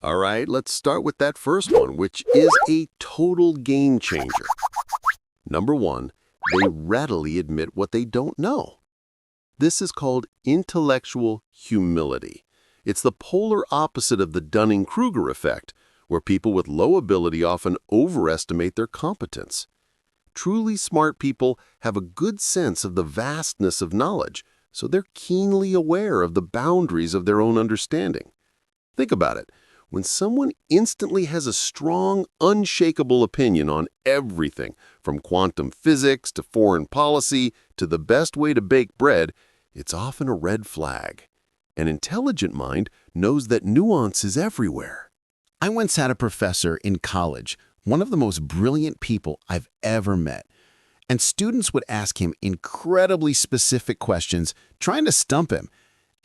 All right, let's start with that first one, which is a total game changer. Number one, they readily admit what they don't know. This is called intellectual humility. It's the polar opposite of the Dunning-Kruger effect, where people with low ability often overestimate their competence. Truly smart people have a good sense of the vastness of knowledge, so they're keenly aware of the boundaries of their own understanding. Think about it. When someone instantly has a strong, unshakable opinion on everything, from quantum physics to foreign policy to the best way to bake bread, it's often a red flag. An intelligent mind knows that nuance is everywhere. I once had a professor in college, one of the most brilliant people I've ever met. And students would ask him incredibly specific questions, trying to stump him.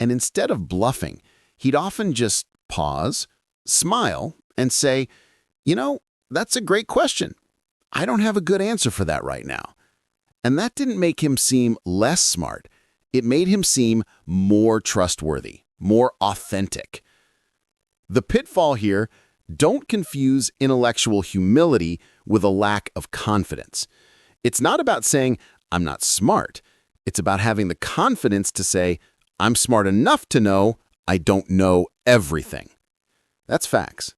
And instead of bluffing, he'd often just pause, smile, and say, that's a great question. I don't have a good answer for that right now. And that didn't make him seem less smart. It made him seem more trustworthy, more authentic. The pitfall here: don't confuse intellectual humility with a lack of confidence. It's not about saying, I'm not smart. It's about having the confidence to say, I'm smart enough to know I don't know everything. That's facts.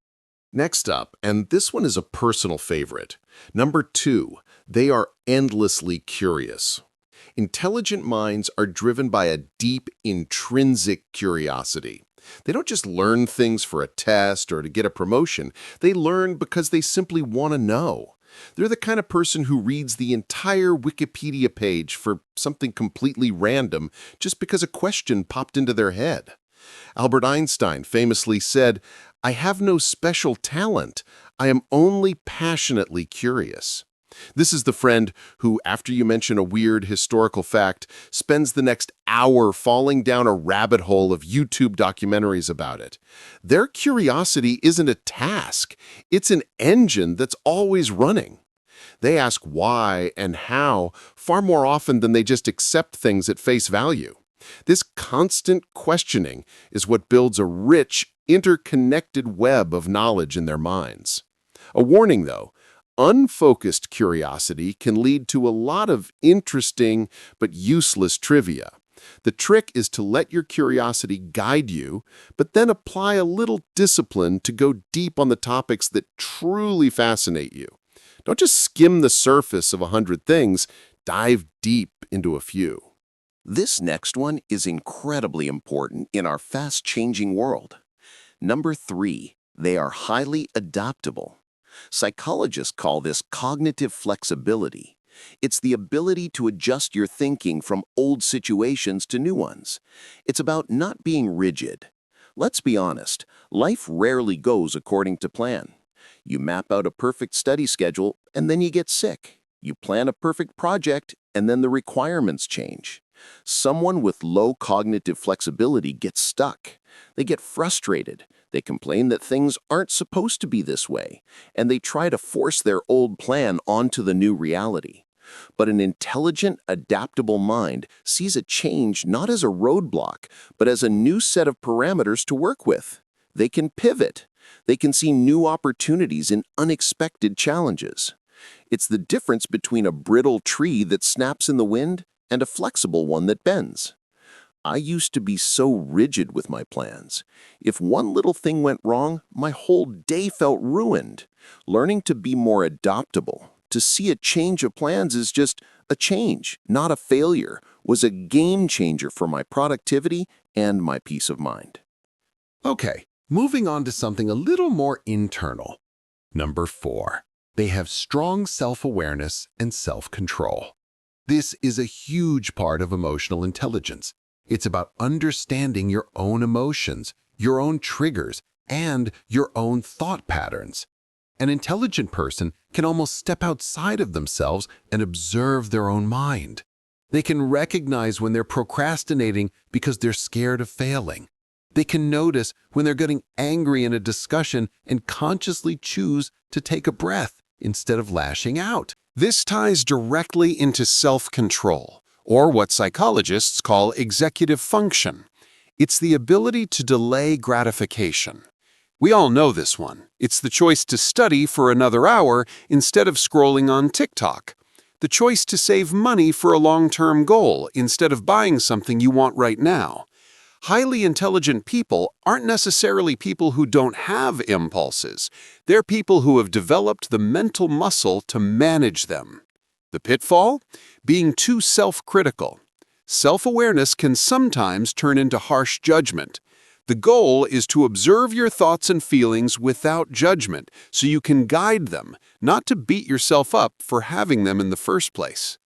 Next up, and this one is a personal favorite. Number 2, they are endlessly curious. Intelligent minds are driven by a deep, intrinsic curiosity. They don't just learn things for a test or to get a promotion. They learn because they simply want to know. They're the kind of person who reads the entire Wikipedia page for something completely random just because a question popped into their head. Albert Einstein famously said, "I have no special talent. I am only passionately curious." This is the friend who, after you mention a weird historical fact, spends the next hour falling down a rabbit hole of YouTube documentaries about it. Their curiosity isn't a task. It's an engine that's always running. They ask why and how far more often than they just accept things at face value. This constant questioning is what builds a rich, interconnected web of knowledge in their minds. A warning, though: unfocused curiosity can lead to a lot of interesting but useless trivia. The trick is to let your curiosity guide you, but then apply a little discipline to go deep on the topics that truly fascinate you. Don't just skim the surface of 100 things, dive deep into a few. This next one is incredibly important in our fast-changing world. Number 3, they are highly adaptable. Psychologists call this cognitive flexibility. It's the ability to adjust your thinking from old situations to new ones. It's about not being rigid. Let's be honest, life rarely goes according to plan. You map out a perfect study schedule, and then you get sick. You plan a perfect project, and then the requirements change. Someone with low cognitive flexibility gets stuck. They get frustrated. They complain that things aren't supposed to be this way, and they try to force their old plan onto the new reality. But an intelligent, adaptable mind sees a change not as a roadblock, but as a new set of parameters to work with. They can pivot. They can see new opportunities in unexpected challenges. It's the difference between a brittle tree that snaps in the wind and a flexible one that bends. I used to be so rigid with my plans. If one little thing went wrong, my whole day felt ruined. Learning to be more adaptable, to see a change of plans as just a change, not a failure, was a game changer for my productivity and my peace of mind. Okay, moving on to something a little more internal. Number 4, they have strong self-awareness and self-control. This is a huge part of emotional intelligence. It's about understanding your own emotions, your own triggers, and your own thought patterns. An intelligent person can almost step outside of themselves and observe their own mind. They can recognize when they're procrastinating because they're scared of failing. They can notice when they're getting angry in a discussion and consciously choose to take a breath instead of lashing out. This ties directly into self-control, or what psychologists call executive function. It's the ability to delay gratification. We all know this one. It's the choice to study for another hour instead of scrolling on TikTok. The choice to save money for a long-term goal instead of buying something you want right now. Highly intelligent people aren't necessarily people who don't have impulses. They're people who have developed the mental muscle to manage them. The pitfall? Being too self-critical. Self-awareness can sometimes turn into harsh judgment. The goal is to observe your thoughts and feelings without judgment so you can guide them, not to beat yourself up for having them in the first place.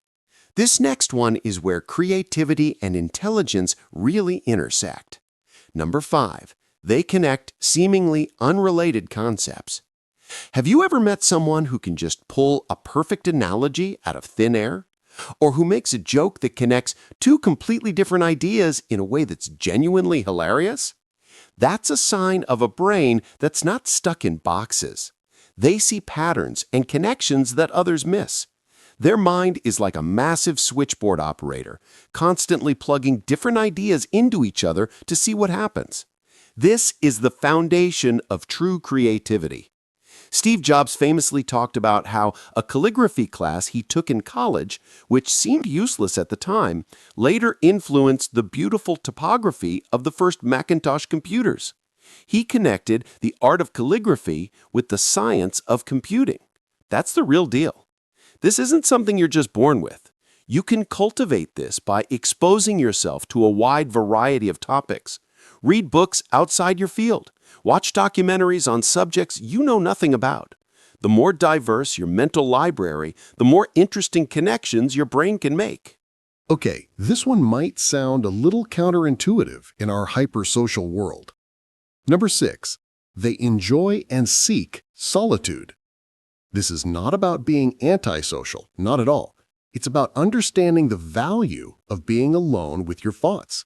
This next one is where creativity and intelligence really intersect. Number 5, they connect seemingly unrelated concepts. Have you ever met someone who can just pull a perfect analogy out of thin air? Or who makes a joke that connects two completely different ideas in a way that's genuinely hilarious? That's a sign of a brain that's not stuck in boxes. They see patterns and connections that others miss. Their mind is like a massive switchboard operator, constantly plugging different ideas into each other to see what happens. This is the foundation of true creativity. Steve Jobs famously talked about how a calligraphy class he took in college, which seemed useless at the time, later influenced the beautiful typography of the first Macintosh computers. He connected the art of calligraphy with the science of computing. That's the real deal. This isn't something you're just born with. You can cultivate this by exposing yourself to a wide variety of topics. Read books outside your field. Watch documentaries on subjects you know nothing about. The more diverse your mental library, the more interesting connections your brain can make. Okay, this one might sound a little counterintuitive in our hypersocial world. Number 6, they enjoy and seek solitude. This is not about being antisocial, not at all. It's about understanding the value of being alone with your thoughts.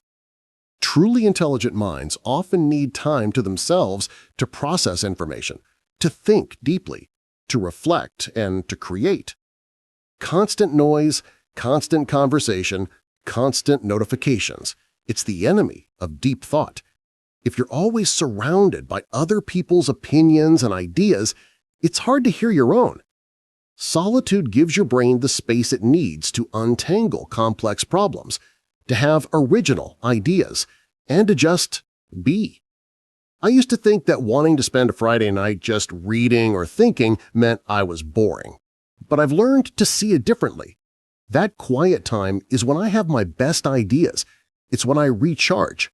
Truly intelligent minds often need time to themselves to process information, to think deeply, to reflect, and to create. Constant noise, constant conversation, constant notifications. It's the enemy of deep thought. If you're always surrounded by other people's opinions and ideas, it's hard to hear your own. Solitude gives your brain the space it needs to untangle complex problems, to have original ideas, and to just be. I used to think that wanting to spend a Friday night just reading or thinking meant I was boring. But I've learned to see it differently. That quiet time is when I have my best ideas. It's when I recharge.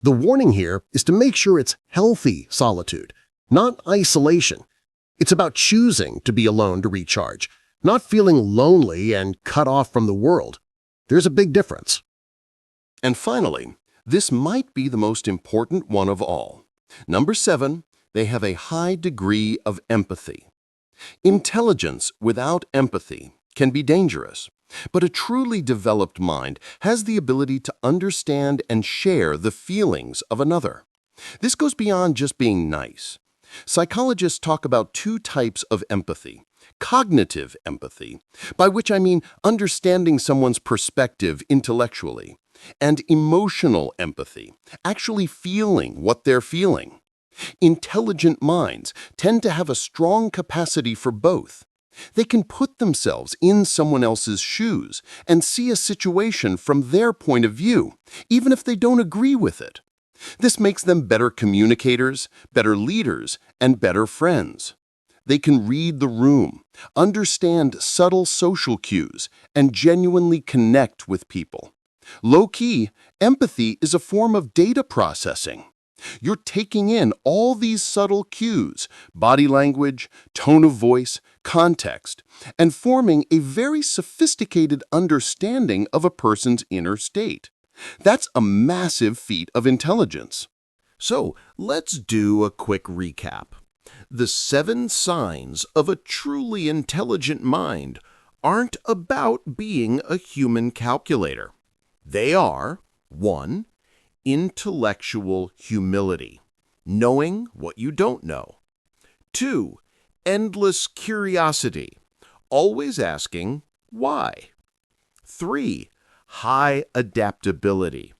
The warning here is to make sure it's healthy solitude, not isolation. It's about choosing to be alone to recharge, not feeling lonely and cut off from the world. There's a big difference. And finally, this might be the most important one of all. Number 7, they have a high degree of empathy. Intelligence without empathy can be dangerous, but a truly developed mind has the ability to understand and share the feelings of another. This goes beyond just being nice. Psychologists talk about 2 types of empathy. Cognitive empathy, by which I mean understanding someone's perspective intellectually, and emotional empathy, actually feeling what they're feeling. Intelligent minds tend to have a strong capacity for both. They can put themselves in someone else's shoes and see a situation from their point of view, even if they don't agree with it. This makes them better communicators, better leaders, and better friends. They can read the room, understand subtle social cues, and genuinely connect with people. Low-key, empathy is a form of data processing. You're taking in all these subtle cues, body language, tone of voice, context, and forming a very sophisticated understanding of a person's inner state. That's a massive feat of intelligence. So let's do a quick recap. The 7 signs of a truly intelligent mind aren't about being a human calculator. They are 1. Intellectual humility, knowing what you don't know. 2. Endless curiosity, always asking why. 3. High adaptability,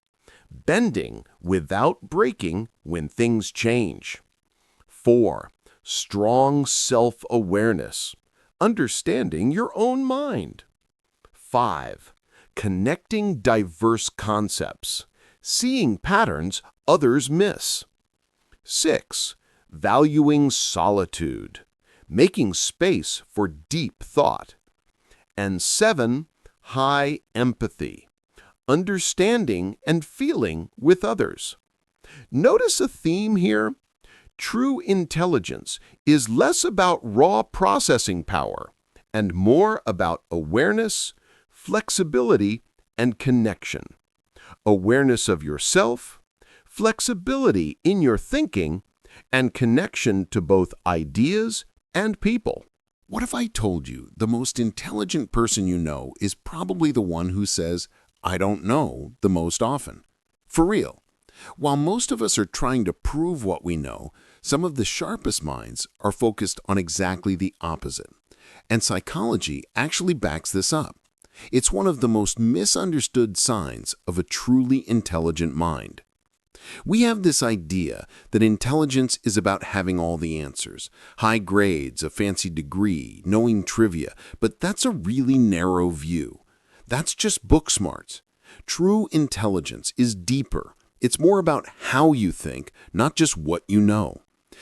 bending without breaking when things change. 4. Strong self-awareness, understanding your own mind. 5. Connecting diverse concepts, seeing patterns others miss. 6. Valuing solitude, making space for deep thought. And 7. High empathy, understanding and feeling with others. Notice a theme here? True intelligence is less about raw processing power and more about awareness, flexibility, and connection. Awareness of yourself, flexibility in your thinking, and connection to both ideas and people. What if I told you the most intelligent person you know is probably the one who says, "I don't know," the most often? For real. While most of us are trying to prove what we know, some of the sharpest minds are focused on exactly the opposite. And psychology actually backs this up. It's one of the most misunderstood signs of a truly intelligent mind. We have this idea that intelligence is about having all the answers, high grades, a fancy degree, knowing trivia, but that's a really narrow view. That's just book smarts. True intelligence is deeper. It's more about how you think, not just what you know.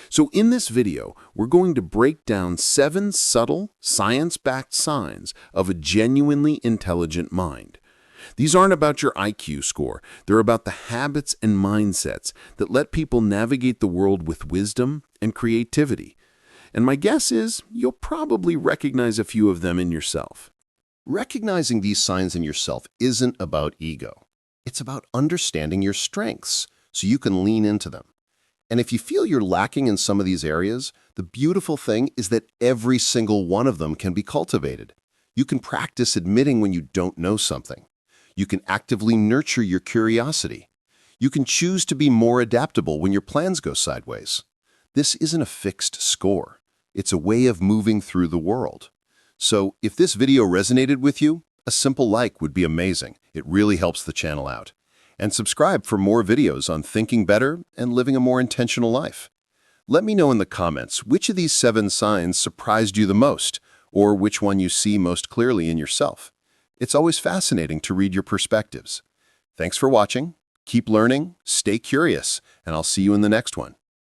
So in this video, we're going to break down 7 subtle, science-backed signs of a genuinely intelligent mind. These aren't about your IQ score. They're about the habits and mindsets that let people navigate the world with wisdom and creativity. And my guess is you'll probably recognize a few of them in yourself. Recognizing these signs in yourself isn't about ego. It's about understanding your strengths so you can lean into them. And if you feel you're lacking in some of these areas, the beautiful thing is that every single one of them can be cultivated. You can practice admitting when you don't know something. You can actively nurture your curiosity. You can choose to be more adaptable when your plans go sideways. This isn't a fixed score. It's a way of moving through the world. So if this video resonated with you, a simple like would be amazing. It really helps the channel out. And subscribe for more videos on thinking better and living a more intentional life. Let me know in the comments which of these 7 signs surprised you the most, or which one you see most clearly in yourself. It's always fascinating to read your perspectives. Thanks for watching. Keep learning, stay curious, and I'll see you in the next one.